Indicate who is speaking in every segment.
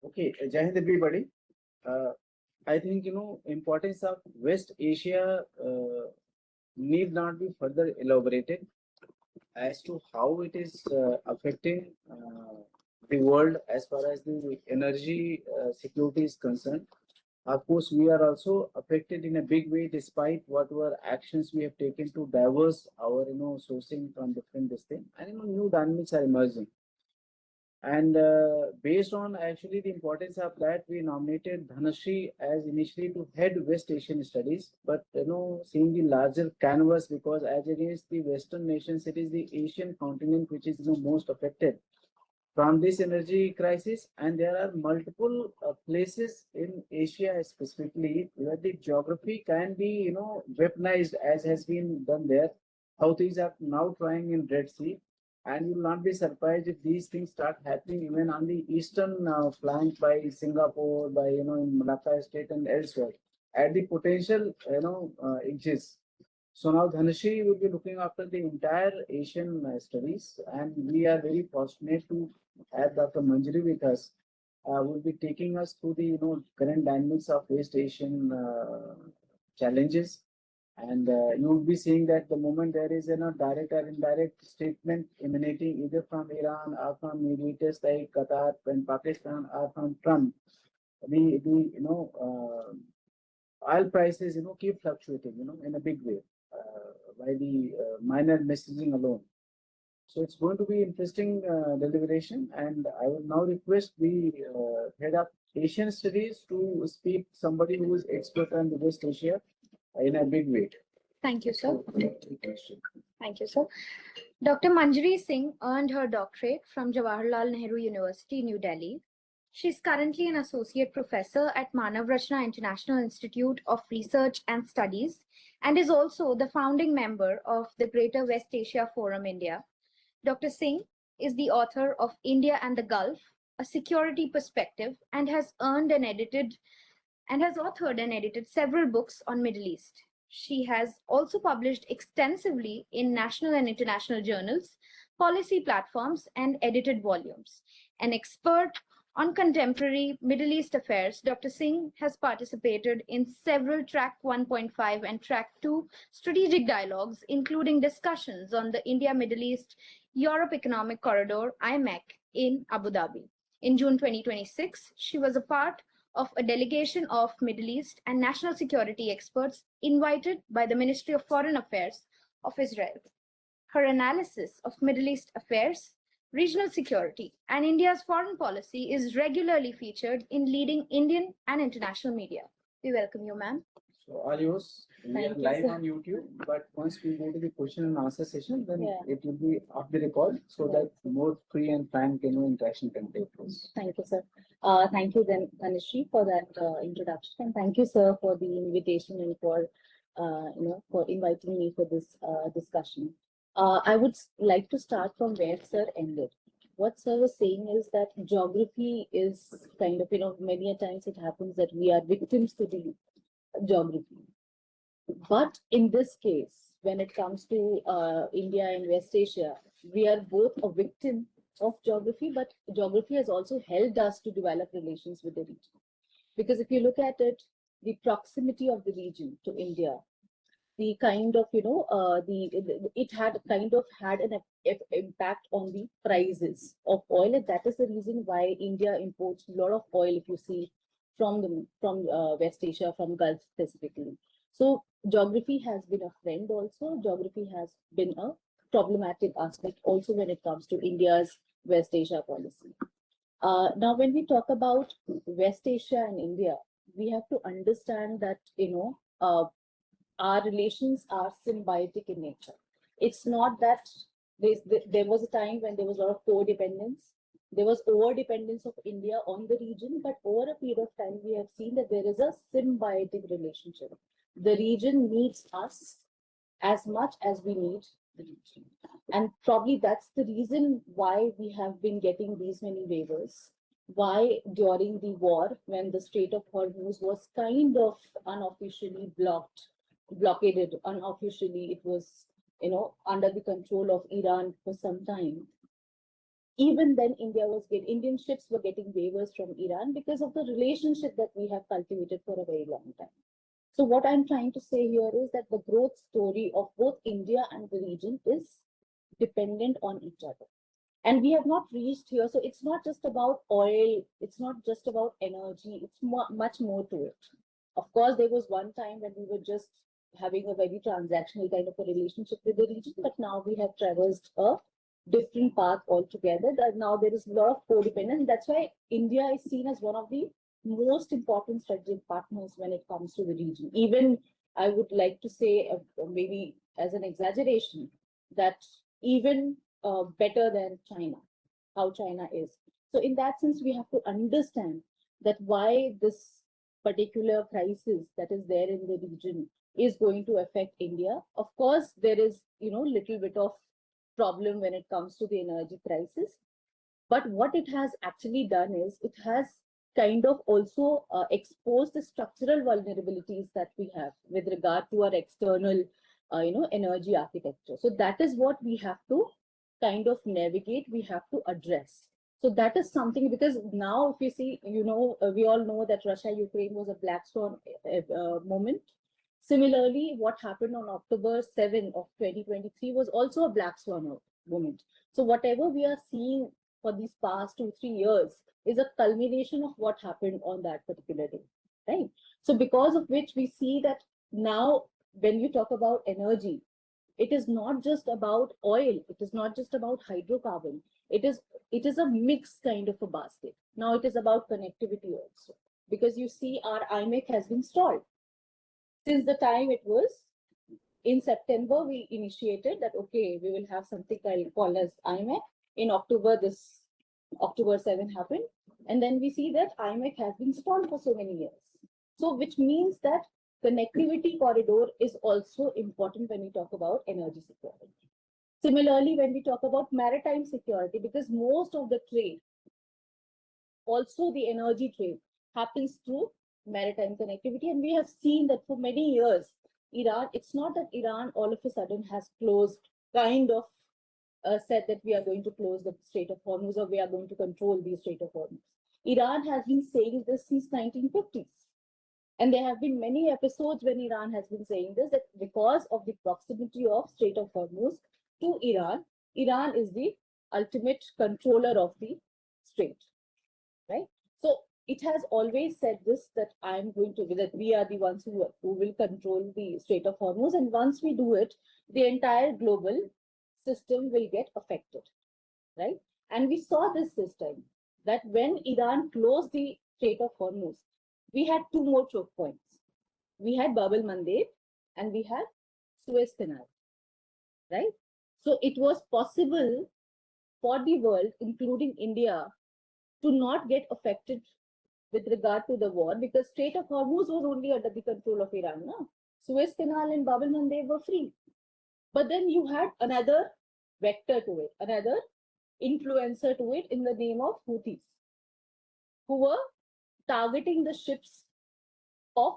Speaker 1: Okay, Jai Hind everybody. Uh, I think importance of West Asia need not be further elaborated as to how it is affecting the world as far as the energy security is concerned. Of course, we are also affected in a big way, despite whatever actions we have taken to diverse our sourcing from different this thing, and new dynamics are emerging. And based on actually the importance of that, we nominated Dhanashree as initially to head West Asian studies. But seeing the larger canvas, because as against the Western nations, it is the Asian continent which is most affected from this energy crisis. And there are multiple places in Asia specifically where the geography can be weaponized, as has been done there. Houthis are now trying in Red Sea, and you will not be surprised if these things start happening even on the eastern flank by Singapore, by in Malacca State and elsewhere, at the potential exists. So now Dhanashree will be looking after the entire Asian studies, and we are very fortunate to have Dr. Manjari with us. Will be taking us through the current dynamics of West Asian challenges, and you will be seeing that the moment there is a direct or indirect statement emanating either from Iran or from mediators like Qatar and Pakistan or from Trump, the oil prices keep fluctuating in a big way by the minor messaging alone. So it's going to be interesting deliberation, and I will now request the head of Asian Studies to speak, somebody who is expert on the West Asia in a big way.
Speaker 2: Thank you, sir. Thank you, sir. Dr. Manjari Singh earned her doctorate from Jawaharlal Nehru University, New Delhi. She is currently an associate professor at Manav Rachna International Institute of Research and Studies and is also the founding member of the Greater West Asia Forum India. Dr. Singh is the author of India and the Gulf, A Security Perspective, and has authored and edited several books on Middle East. She has also published extensively in national and international journals, policy platforms, and edited volumes. An expert on contemporary Middle East affairs, Dr. Singh has participated in several Track 1.5 and Track 2 strategic dialogues, including discussions on the India-Middle East Europe Economic Corridor, IMEC, in Abu Dhabi. In June 2026, she was a part of a delegation of Middle East and national security experts invited by the Ministry of Foreign Affairs of Israel. Her analysis of Middle East affairs, regional security, and India's foreign policy is regularly featured in leading Indian and international media. We welcome you, ma'am.
Speaker 1: So all yours. We are live on YouTube, but once we go to the question and answer session, then it will be off the record so that more free and frank interaction can take place.
Speaker 3: Thank you, sir. Thank you, then, Dhanashree, for that introduction, and thank you, sir, for the invitation and for for inviting me for this discussion. I would like to start from where sir ended. What sir was saying is that geography is kind of, many a times it happens that we are victims to the geography. But in this case, when it comes to India and West Asia, we are both a victim of geography, but geography has also helped us to develop relations with the region. Because if you look at it, the proximity of the region to India, the kind of, it had kind of had an impact on the prices of oil, and that is the reason why India imports a lot of oil, if you see, from West Asia, from Gulf specifically. So geography has been a friend also. Geography has been a problematic aspect also when it comes to India's West Asia policy. Now, when we talk about West Asia and India, we have to understand that, our relations are symbiotic in nature. It's not that there was a time when there was a lot of codependence. There was over-dependence of India on the region, but over a period of time, we have seen that there is a symbiotic relationship. The region needs us as much as we need the region. And probably that's the reason why we have been getting these many waivers. Why during the war, when the Strait of Hormuz was kind of unofficially blockaded unofficially, it was under the control of Iran for some time. even then Indian ships were getting waivers from Iran because of the relationship that we have cultivated for a very long time. So what I'm trying to say here is that the growth story of both India and the region is dependent on each other. And we have not reached here. So it's not just about oil, it's not just about energy, it's much more to it. Of course, there was one time when we were just having a very transactional kind of a relationship with the region, but now we have traversed a different path altogether. That now there is a lot of codependence. That's why India is seen as one of the most important strategic partners when it comes to the region. Even I would like to say, maybe as an exaggeration, that even better than China, how China is. So in that sense, we have to understand that why this particular crisis that is there in the region is going to affect India. Of course, there is, little bit of problem when it comes to the energy crisis. But what it has actually done is it has kind of also exposed the structural vulnerabilities that we have with regard to our external, energy architecture. So that is what we have to kind of navigate, we have to address. So that is something, because now if you see, we all know that Russia Ukraine was a black swan moment. Similarly, what happened on October 7 of 2023 was also a black swan moment. So whatever we are seeing for these past 2-3 years is a culmination of what happened on that particular day, right? So because of which we see that now when you talk about energy, it is not just about oil, it is not just about hydrocarbon, it is a mixed kind of a basket. Now it is about connectivity also, because you see our IMEC has been stalled since the time it was in September. We initiated that, okay, we will have something called as IMEC. In October, this October 7 happened, and then we see that IMEC has been stalled for so many years. So which means that connectivity corridor is also important when we talk about energy security. Similarly, when we talk about maritime security, because most of the trade, also the energy trade, happens through maritime connectivity. And we have seen that for many years, Iran, it's not that Iran all of a sudden has closed, kind of said that we are going to close the Strait of Hormuz or we are going to control the Strait of Hormuz. Iran has been saying this since 1950s. And there have been many episodes when Iran has been saying this, that because of the proximity of Strait of Hormuz to Iran, Iran is the ultimate controller of the strait, right? So it has always said this, that that we are the ones who will control the Strait of Hormuz. And once we do it, the entire global system will get affected, right? And we saw this time that when Iran closed the Strait of Hormuz, we had two more choke points. We had Bab el-Mandeb and we had Suez Canal, right? So it was possible for the world, including India, to not get affected with regard to the war, because Strait of Hormuz was only under the control of Iran. No? Suez Canal and Bab el-Mandeb were free. But then you had another vector to it, another influencer to it in the name of Houthis, who were targeting the ships of,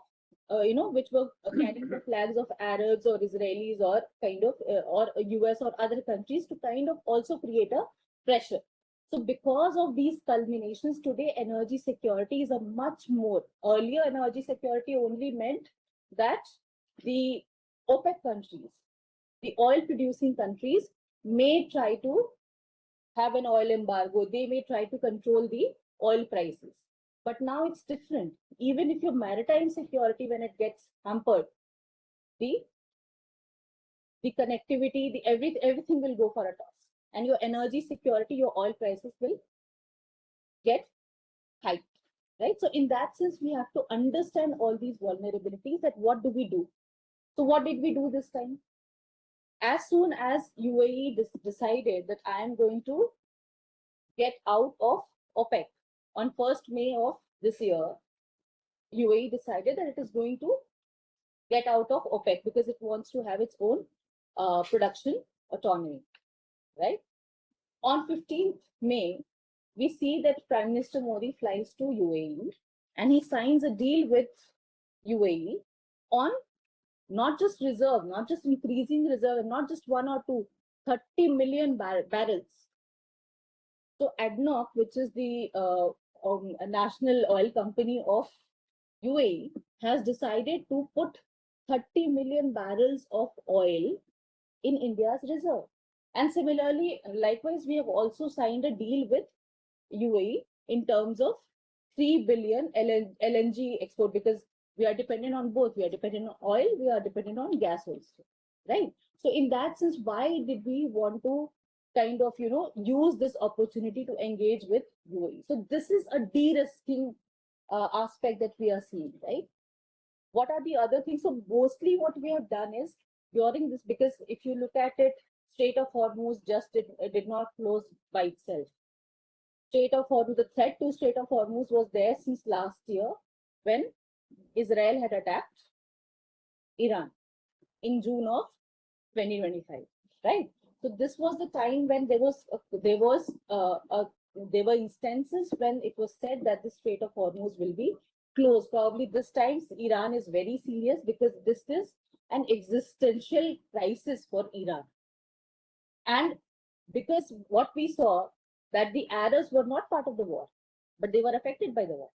Speaker 3: which were carrying the flags of Arabs or Israelis or kind of, or US or other countries, to kind of also create a pressure. So because of these culminations, today energy security is a much more, earlier energy security only meant that the OPEC countries, the oil producing countries, may try to have an oil embargo, they may try to control the oil prices. But now it's different. Even if your maritime security, when it gets hampered, the connectivity, everything will go for a toss. And your energy security, your oil prices will get hiked, right? So in that sense, we have to understand all these vulnerabilities, that what do we do? So what did we do this time? As soon as UAE decided that I am going to get out of OPEC on 1st May of this year, UAE decided that it is going to get out of OPEC because it wants to have its own production autonomy, right? On 15th May, we see that Prime Minister Modi flies to UAE and he signs a deal with UAE on not just reserve, not just increasing reserve, not just one or two, 30 million barrels So ADNOC, which is the national oil company of UAE, has decided to put 30 million barrels of oil in India's reserve. And similarly, likewise, we have also signed a deal with UAE in terms of 3 billion LNG export, because we are dependent on both. We are dependent on oil, we are dependent on gas also, right? So in that sense, why did we want to kind of, use this opportunity to engage with UAE? So this is a de-risking aspect that we are seeing, right? What are the other things? So mostly what we have done is during this, because if you look at it, Strait of Hormuz just did not close by itself. Strait of Hormuz, the threat to Strait of Hormuz was there since last year when Israel had attacked Iran in June of 2025, right? So this was the time when there were instances when it was said that the Strait of Hormuz will be closed. Probably this time Iran is very serious because this is an existential crisis for Iran. And because what we saw, that the Arabs were not part of the war, but they were affected by the war.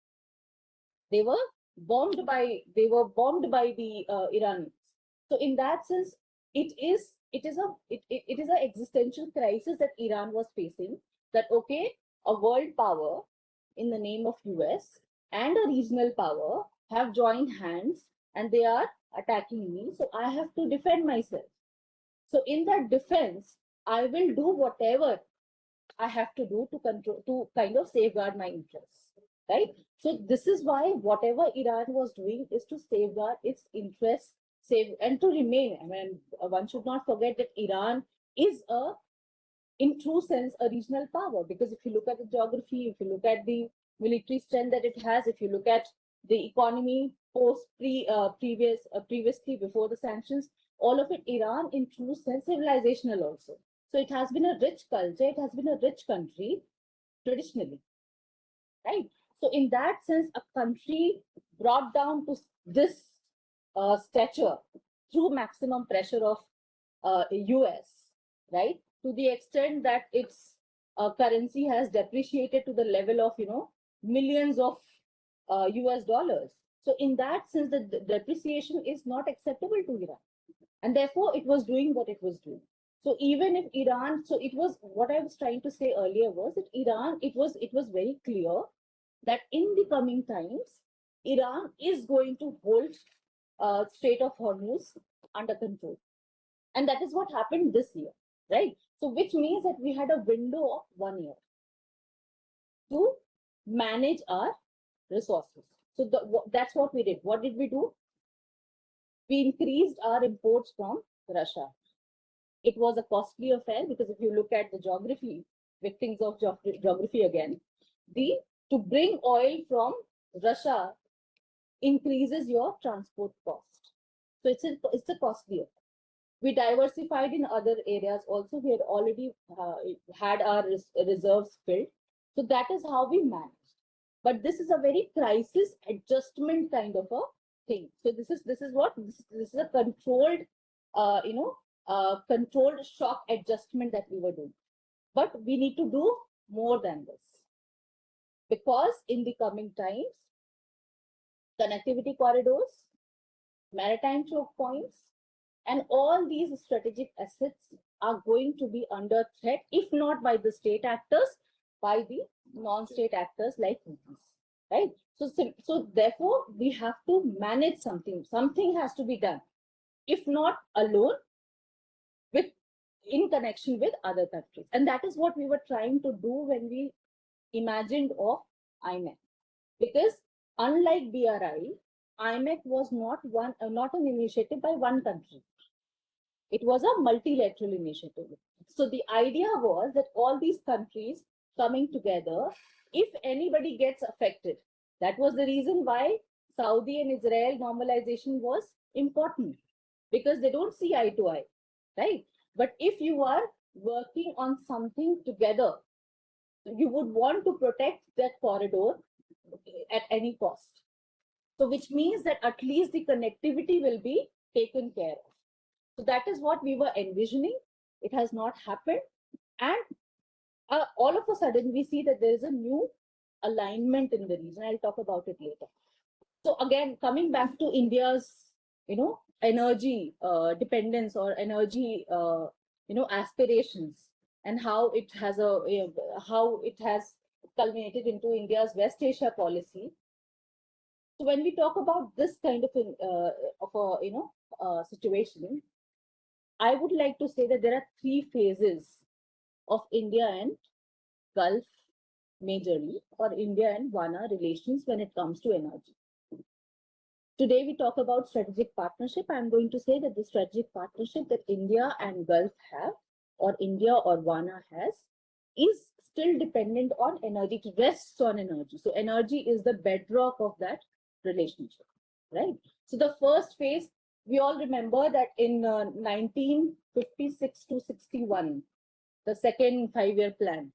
Speaker 3: They were bombed by the Iranians. So in that sense, it is a existential crisis that Iran was facing. That okay, a world power in the name of US and a regional power have joined hands and they are attacking me. So I have to defend myself. So in that defense, I will do whatever I have to do to control, to kind of safeguard my interests, right? So this is why whatever Iran was doing is to safeguard its interests, save and to remain. I mean, one should not forget that Iran is in true sense, a regional power. Because if you look at the geography, if you look at the military strength that it has, if you look at the economy previously before the sanctions, all of it, Iran in true sense civilizational also. So it has been a rich culture, it has been a rich country traditionally, right? So in that sense, a country brought down to this stature through maximum pressure of US, right? To the extent that its currency has depreciated to the level of, millions of US dollars. So in that sense, the depreciation is not acceptable to Iran. And therefore, it was doing what it was doing. So even if Iran, so it was what I was trying to say earlier was that Iran, it was very clear that in the coming times, Iran is going to hold Strait of Hormuz under control. And that is what happened this year, right? So which means that we had a window of 1 year to manage our resources. So that's what we did. What did we do? We increased our imports from Russia. It was a costly affair because if you look at the geography, victims of geography again, the to bring oil from Russia increases your transport cost. So it's a costly affair. We diversified in other areas also. We had already had our reserves filled. So that is how we managed. But this is a very crisis adjustment kind of a thing. So this is a controlled, controlled shock adjustment that we were doing. But we need to do more than this, because in the coming times, connectivity corridors, maritime choke points, and all these strategic assets are going to be under threat, if not by the state actors, by the non-state actors like Houthis, right? So therefore, we have to manage something. Something has to be done, if not alone, with in connection with other countries. And that is what we were trying to do when we imagined of IMEC. Because unlike BRI, IMEC was not an initiative by one country. It was a multilateral initiative. So the idea was that all these countries coming together, if anybody gets affected, that was the reason why Saudi and Israel normalization was important, because they don't see eye to eye, right? But if you are working on something together, you would want to protect that corridor at any cost. So which means that at least the connectivity will be taken care of. So that is what we were envisioning. It has not happened. And all of a sudden we see that there is a new alignment in the region. I'll talk about it later. So again, coming back to India's, energy dependence or energy, aspirations, and how it has how it has culminated into India's West Asia policy. So when we talk about this kind of a situation, I would like to say that there are three phases of India and Gulf majorly, or India and WANA relations when it comes to energy. Today we talk about strategic partnership. I'm going to say that the strategic partnership that India and Gulf have, or India or WANA has, is still dependent on energy. It rests on energy. So energy is the bedrock of that relationship, right? So the first phase, we all remember that in 1956 to 61, the second five-year plan.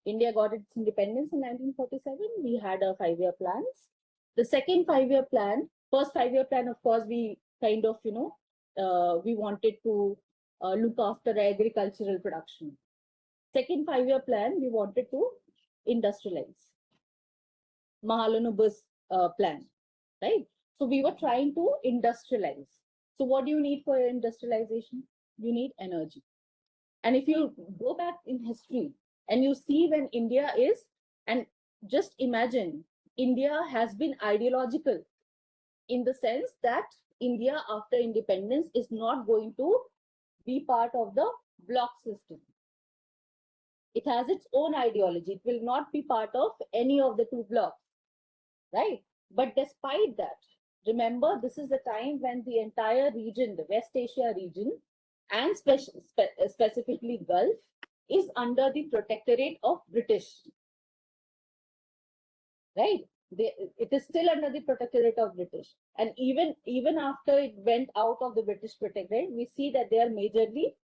Speaker 3: India got its independence in 1947. We had a five-year plans. The second five-year plan, first five-year plan, of course, we kind of, we wanted to look after agricultural production. Second five-year plan, we wanted to industrialize. Mahalanobis plan, right? So we were trying to industrialize. So what do you need for industrialization? You need energy. And if you go back in history and you see when India is, and just imagine, India has been ideological in the sense that India after independence is not going to be part of the bloc system. It has its own ideology. It will not be part of any of the two blocs, right? But despite that, remember, this is the time when the entire region, the West Asia region, and specifically Gulf, is under the protectorate of British, right? It is still under the protectorate of British. And even after it went out of the British protectorate, we see that they are majorly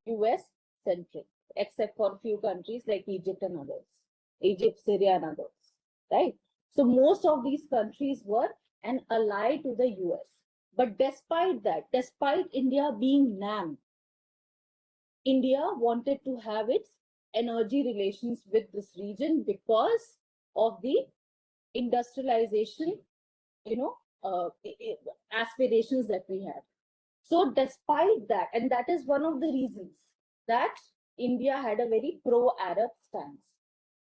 Speaker 3: US centric, except for a few countries like Egypt and others, Egypt, Syria and others, right? So most of these countries were an ally to the US. But despite that, despite India being NAM, India wanted to have its energy relations with this region because of the industrialization, aspirations that we had. So despite that, and that is one of the reasons that India had a very pro-Arab stance.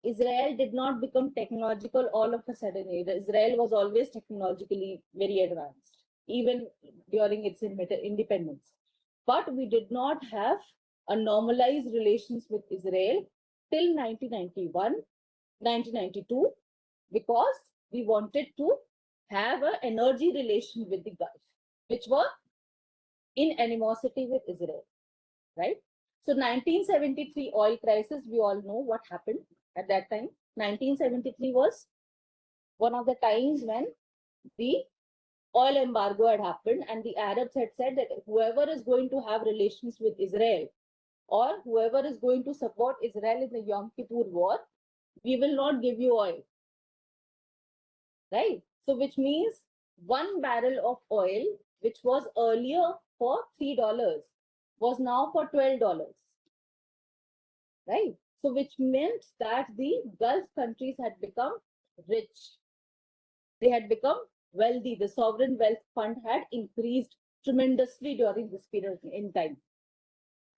Speaker 3: Israel did not become technological all of a sudden. Israel was always technologically very advanced, even during its independence. But we did not have a normalized relations with Israel till 1991, 1992, because we wanted to have an energy relation with the Gulf, which were in animosity with Israel, right? So 1973 oil crisis, we all know what happened at that time. 1973 was one of the times when the oil embargo had happened and the Arabs had said that whoever is going to have relations with Israel or whoever is going to support Israel in the Yom Kippur war, we will not give you oil, right? So which means 1 barrel of oil, which was earlier for $3, was now for $12, right? So which meant that the Gulf countries had become rich. They had become wealthy. The sovereign wealth fund had increased tremendously during this period in time.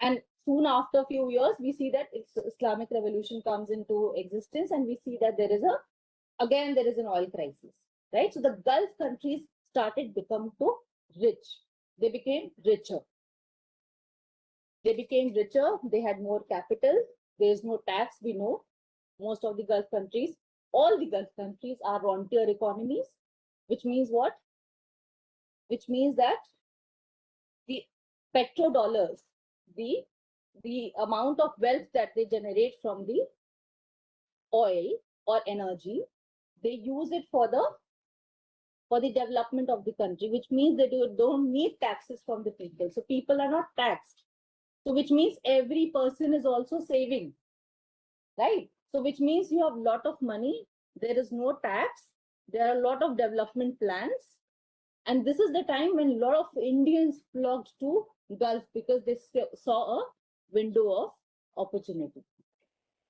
Speaker 3: And soon after a few years, we see that Islamic revolution comes into existence and we see that there is an oil crisis, right? So the Gulf countries started become too rich. They became richer. They had more capital. There is no tax. We know most of the Gulf countries, all the Gulf countries are rentier economies, which means what? Which means that the petrodollars, the amount of wealth that they generate from the oil or energy, they use it for the development of the country, which means they don't need taxes from the people. So people are not taxed. So which means every person is also saving, right? So which means you have a lot of money, there is no tax, there are a lot of development plans. And this is the time when a lot of Indians flocked to Gulf because they saw a window of opportunity.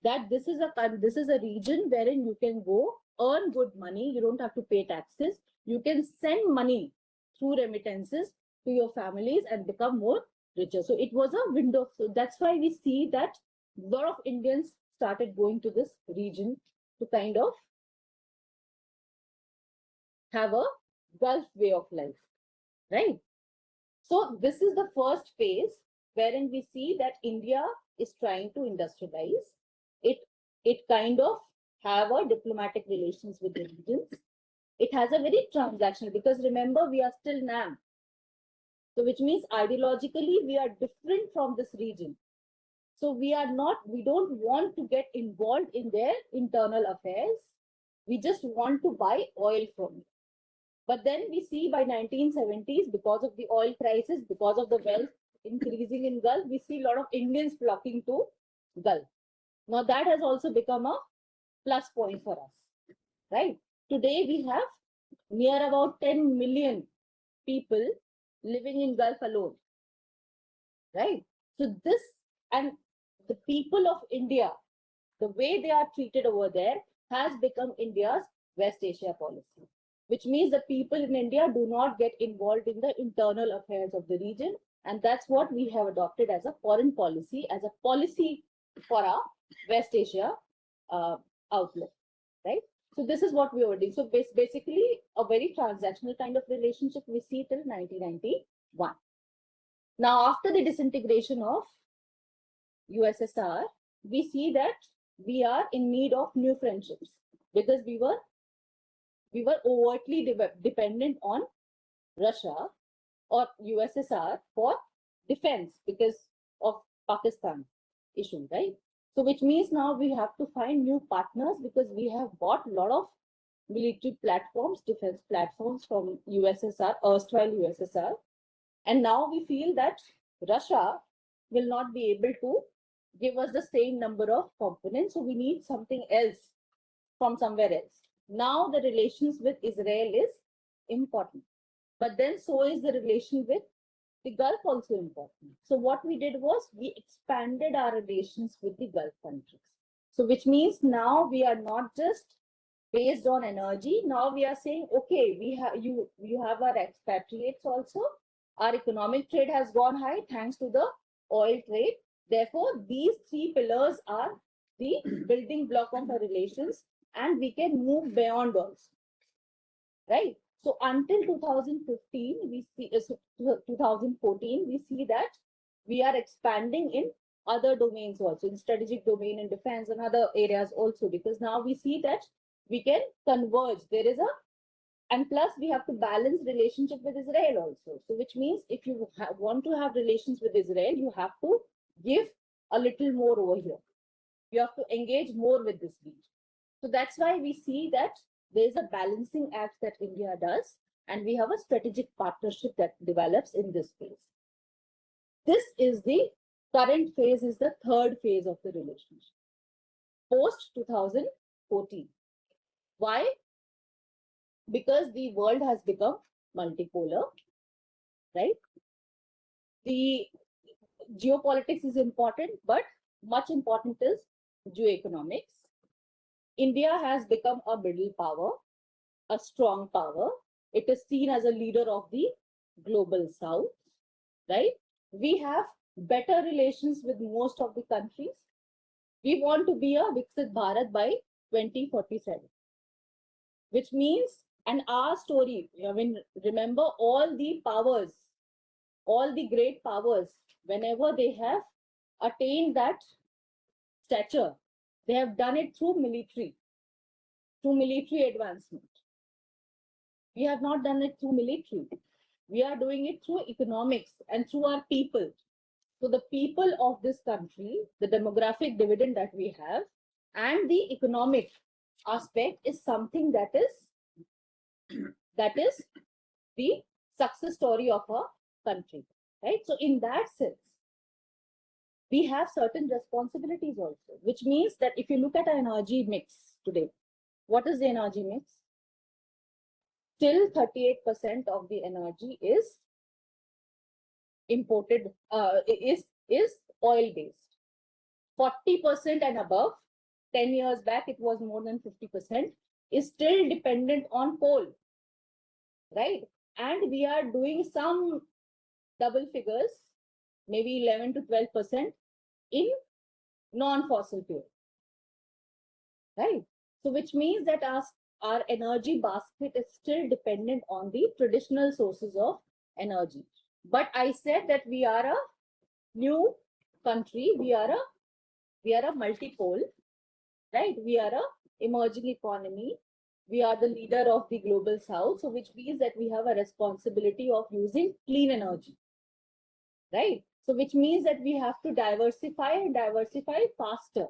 Speaker 3: that this is a region wherein you can go earn good money. You don't have to pay taxes. You can send money through remittances to your families and become more richer. So it was a window. So that's why we see that a lot of Indians started going to this region to kind of have a Gulf way of life, right? So this is the first phase wherein we see that India is trying to industrialize. It it kind of have a diplomatic relations with the regions. It has a very transactional, because remember we are still NAM. So which means ideologically we are different from this region. So we don't want to get involved in their internal affairs. We just want to buy oil from you. But then we see by 1970s, because of the oil crisis, because of the wealth increasing in Gulf, we see a lot of Indians flocking to Gulf. Now that has also become a plus point for us, right? Today we have near about 10 million people living in Gulf alone, right? So this, and the people of India, the way they are treated over there has become India's West Asia policy, which means the people in India do not get involved in the internal affairs of the region. And that's what we have adopted as a foreign policy, as a policy for our West Asia outlook, right? So this is what we were doing. So basically a very transactional kind of relationship we see till 1991. Now, after the disintegration of USSR, we see that we are in need of new friendships, because we were overtly dependent on Russia or USSR for defense because of Pakistan issue, right? So which means now we have to find new partners, because we have bought a lot of military platforms, defense platforms from USSR, erstwhile USSR. And now we feel that Russia will not be able to give us the same number of components. So we need something else from somewhere else. Now the relations with Israel is important. But then so is the relation with the Gulf also important. So what we did was we expanded our relations with the Gulf countries. So which means now we are not just based on energy. Now we are saying, okay, you have our expatriates also. Our economic trade has gone high thanks to the oil trade. Therefore, these three pillars are the building block of our relations, and we can move beyond also, right? So until 2015, we see 2014, we see that we are expanding in other domains also, in strategic domain, in defense and other areas also, because now we see that we can converge. There is a, and plus we have to balance relationship with Israel also. So which means if you want to have relations with Israel, you have to give a little more over here. You have to engage more with this region. So that's why we see that there is a balancing act that India does, and we have a strategic partnership that develops in this phase. This is the current phase, is the third phase of the relationship, post 2014. Why? Because the world has become multipolar, right? The geopolitics is important, but much important is geoeconomics. India has become a middle power, a strong power. It is seen as a leader of the global south, right? We have better relations with most of the countries. We want to be a Viksit Bharat by 2047, which means, and our story, I mean, remember all the powers, all the great powers, whenever they have attained that stature, they have done it through military advancement. We have not done it through military. We are doing it through economics and through our people. So the people of this country, the demographic dividend that we have, and the economic aspect is something that is the success story of our country, right? So in that sense, we have certain responsibilities also, which means that if you look at our energy mix today, what is the energy mix? Still 38% of the energy is imported, is oil based. 40% and above 10 years back, it was more than 50%, is still dependent on coal, right? And we are doing some double figures, maybe 11 to 12% in non-fossil fuel, right? So which means that our energy basket is still dependent on the traditional sources of energy. But I said that we are a new country, we are a multi-pole, right? We are a emerging economy. We are the leader of the global south. So which means that we have a responsibility of using clean energy, right? So which means that we have to diversify and diversify faster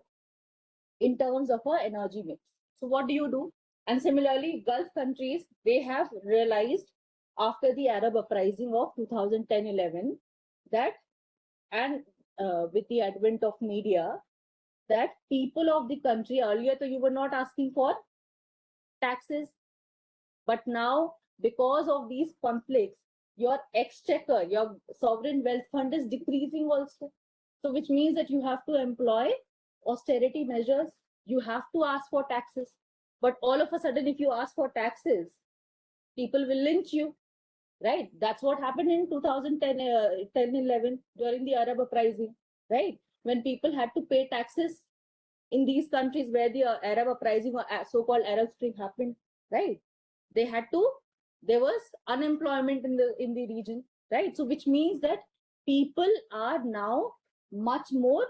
Speaker 3: in terms of our energy mix. So what do you do? And similarly, Gulf countries, they have realized after the Arab uprising of 2010-11 that, and with the advent of media, that people of the country, earlier so you were not asking for taxes, but now because of these conflicts, your exchequer, your sovereign wealth fund is decreasing also. So which means that you have to employ austerity measures, you have to ask for taxes. But all of a sudden, if you ask for taxes, people will lynch you, right? That's what happened in 2010, 11 during the Arab uprising, right? When people had to pay taxes in these countries where the Arab uprising or so-called Arab Spring happened, right? They had to, there was unemployment in the region, right? So which means that people are now much more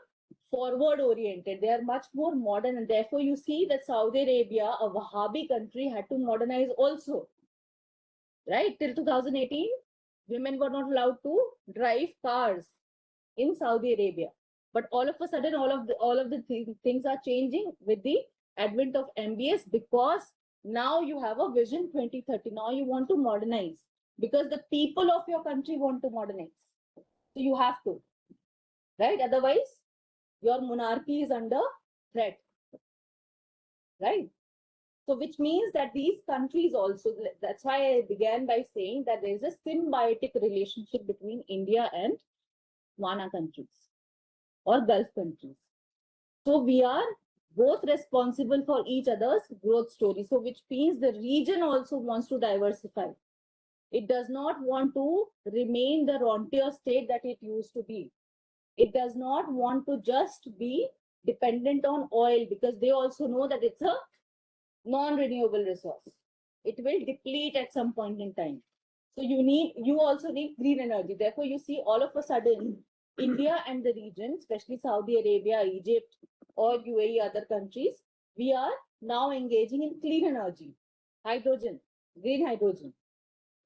Speaker 3: forward oriented, they are much more modern, and therefore you see that Saudi Arabia, a Wahhabi country, had to modernize also, right? Till 2018, women were not allowed to drive cars in Saudi Arabia. But all of a sudden, all of the things are changing with the advent of MBS, because now you have a vision 2030. Now you want to modernize because the people of your country want to modernize. So you have to, right? Otherwise, your monarchy is under threat, right? So which means that these countries also, that's why I began by saying that there is a symbiotic relationship between India and WANA countries or Gulf countries. So we are both responsible for each other's growth story. So which means the region also wants to diversify. It does not want to remain the rentier state that it used to be. It does not want to just be dependent on oil, because they also know that it's a non-renewable resource. It will deplete at some point in time. So you also need green energy. Therefore, you see all of a sudden India and the region, especially Saudi Arabia, Egypt, or UAE, other countries, we are now engaging in clean energy, hydrogen, green hydrogen,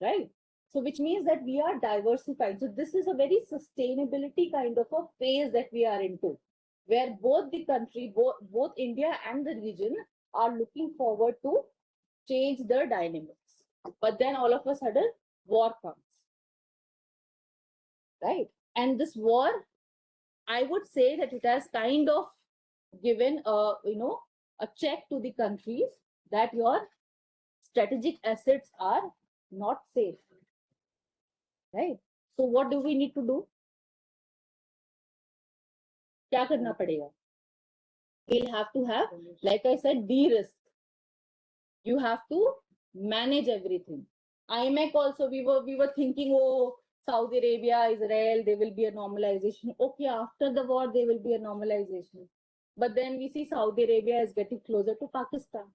Speaker 3: right? So which means that we are diversified. So this is a very sustainability kind of a phase that we are into, where both the country, both India and the region are looking forward to change the dynamics. But then all of a sudden, war comes, right? And this war, I would say that it has kind of given a check to the countries that your strategic assets are not safe, right? So what do we need to do? क्या करना पड़ेगा? We'll have to have, like I said, de-risk. You have to manage everything. IMEC also, we were thinking, oh, Saudi Arabia, Israel, there will be a normalization. Okay, after the war, there will be a normalization. But then we see Saudi Arabia is getting closer to Pakistan,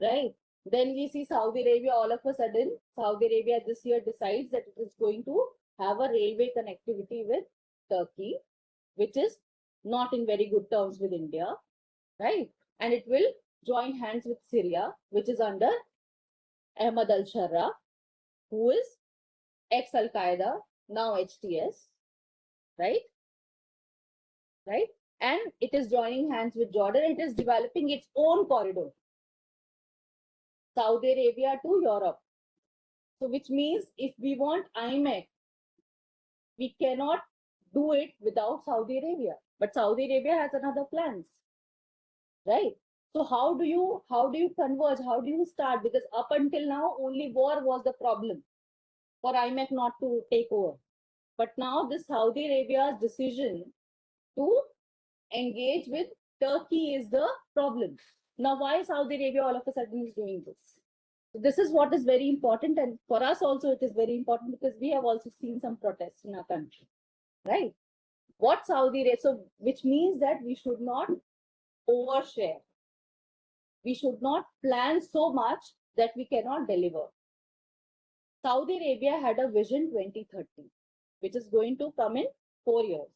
Speaker 3: right? Then we see Saudi Arabia, all of a sudden, Saudi Arabia this year decides that it is going to have a railway connectivity with Turkey, which is not in very good terms with India, right? And it will join hands with Syria, which is under Ahmad al-Sharra, who is ex-Al-Qaeda, now HTS, right? Right? And it is joining hands with Jordan. It is developing its own corridor, Saudi Arabia to Europe. So which means if we want IMEC, we cannot do it without Saudi Arabia. But Saudi Arabia has another plans, right? So how do you converge? How do you start? Because up until now, only war was the problem for IMEC not to take over. But now this Saudi Arabia's decision to engage with Turkey is the problem. Now, why Saudi Arabia all of a sudden is doing this? So this is what is very important, and for us also it is very important because we have also seen some protests in our country, right? What Saudi Arabia, so which means that we should not overshare. We should not plan so much that we cannot deliver. Saudi Arabia had a vision 2030, which is going to come in 4 years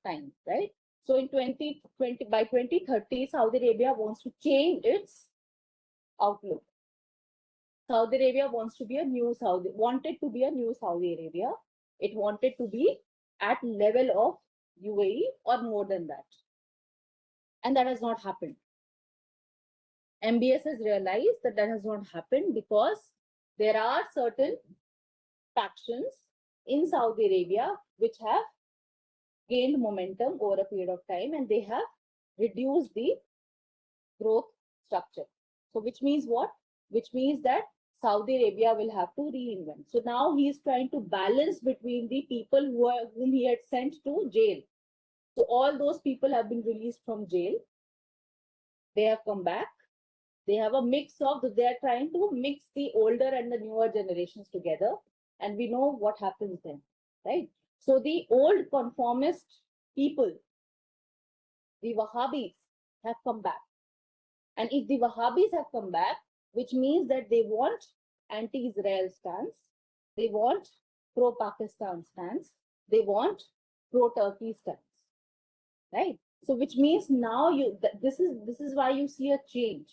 Speaker 3: time, right? So in 2020, by 2030, Saudi Arabia wants to change its outlook. Saudi Arabia wants to be a new Saudi, wanted to be a new Saudi Arabia. It wanted to be at level of UAE or more than that. And that has not happened. MBS has realized that that has not happened because there are certain factions in Saudi Arabia which have gained momentum over a period of time, and they have reduced the growth structure. So which means what? Which means that Saudi Arabia will have to reinvent. So now he is trying to balance between the people whom he had sent to jail. So all those people have been released from jail. They have come back. They have a mix of, they are trying to mix the older and the newer generations together. And we know what happens then, right? So the old conformist people, the Wahhabis, have come back. And if the Wahhabis have come back, which means that they want anti-Israel stance, they want pro-Pakistan stance, they want pro-Turkey stance, right? So which means now this is why you see a change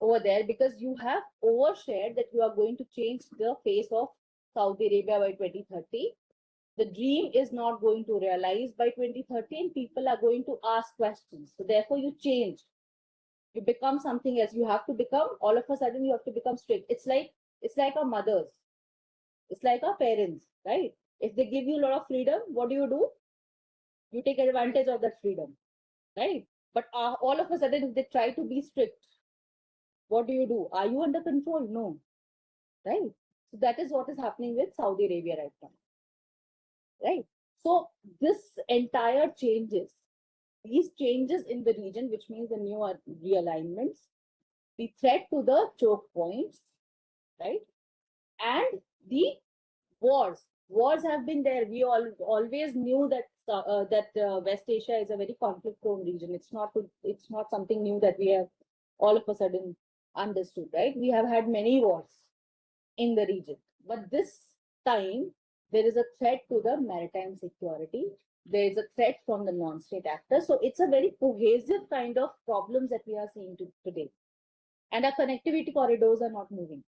Speaker 3: over there, because you have overshared that you are going to change the face of Saudi Arabia by 2030. The dream is not going to realize by 2030, and people are going to ask questions. So therefore you change. You become something else. You have to become, all of a sudden you have to become strict. It's like our mothers. It's like our parents, right? If they give you a lot of freedom, what do? You take advantage of that freedom, right? But all of a sudden, if they try to be strict, what do? Are you under control? No, right? So that is what is happening with Saudi Arabia right now, right? So this entire these changes in the region, which means the new realignments, the threat to the choke points, right? And the wars. Wars have been there. We always knew that West Asia is a very conflict-prone region. It's not something new that we have all of a sudden understood, right? We have had many wars in the region, but this time there is a threat to the maritime security. There is a threat from the non-state actors. So it's a very cohesive kind of problems that we are seeing today, and our connectivity corridors are not moving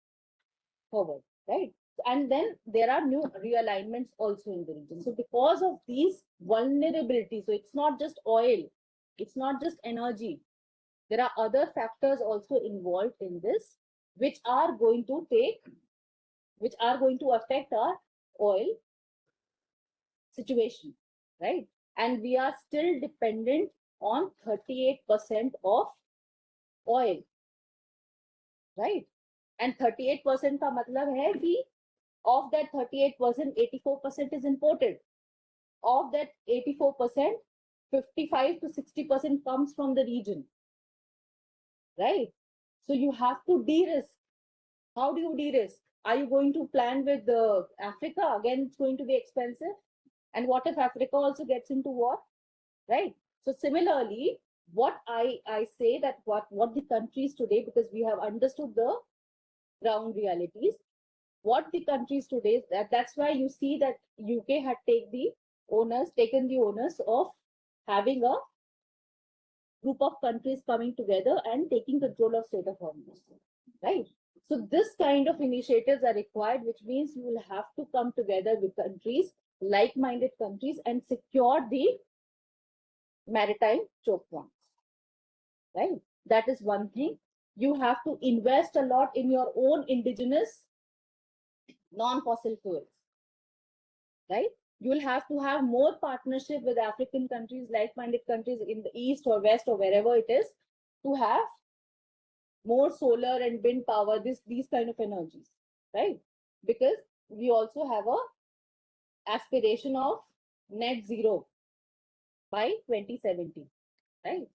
Speaker 3: forward, right? And then there are new realignments also in the region. So because of these vulnerabilities, so it's not just oil, it's not just energy. There are other factors also involved in this, which are going to affect our oil situation, right? And we are still dependent on 38% of oil, right? And 38% का मतलब है कि of that 38%, 84% is imported. Of that 84%, 55 to 60% comes from the region, right? So you have to de-risk. How do you de-risk? Are you going to plan with Africa? Again, it's going to be expensive. And what if Africa also gets into war, right? So similarly, what I say that what the countries today, because we have understood the ground realities, what the countries today, that's why you see that UK had taken the onus of having a group of countries coming together and taking control of Strait of Hormuz, right? So this kind of initiatives are required, which means you will have to come together with countries, like-minded countries, and secure the maritime choke points, right? That is one thing. You have to invest a lot in your own indigenous non-fossil fuels, right? You will have to have more partnership with African countries, like-minded countries in the east or west or wherever it is, to have more solar and wind power, these kind of energies, right? Because we also have a aspiration of net zero by 2070, right?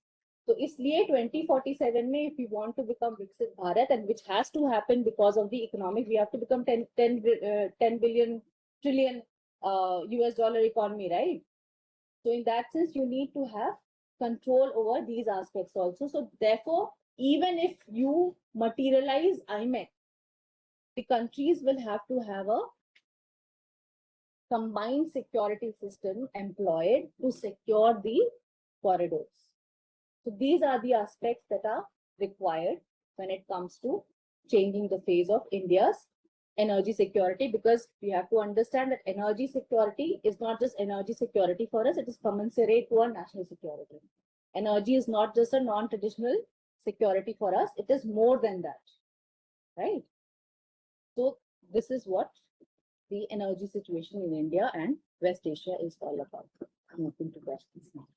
Speaker 3: तो इसलिए 2047 में if we want to become विकसित Bharat, and which has to happen because of the economic, we have to become 10 billion trillion US dollar economy, right? So in that sense, you need to have control over these aspects also. So therefore, even if you materialize IMEC, the countries will have to have a combined security system employed to secure the corridors. So these are the aspects that are required when it comes to changing the phase of India's energy security, because we have to understand that energy security is not just energy security for us, it is commensurate to our national security. Energy is not just a non-traditional security for us, it is more than that, right? So this is what the energy situation in India and West Asia is all about. I'm open to questions now.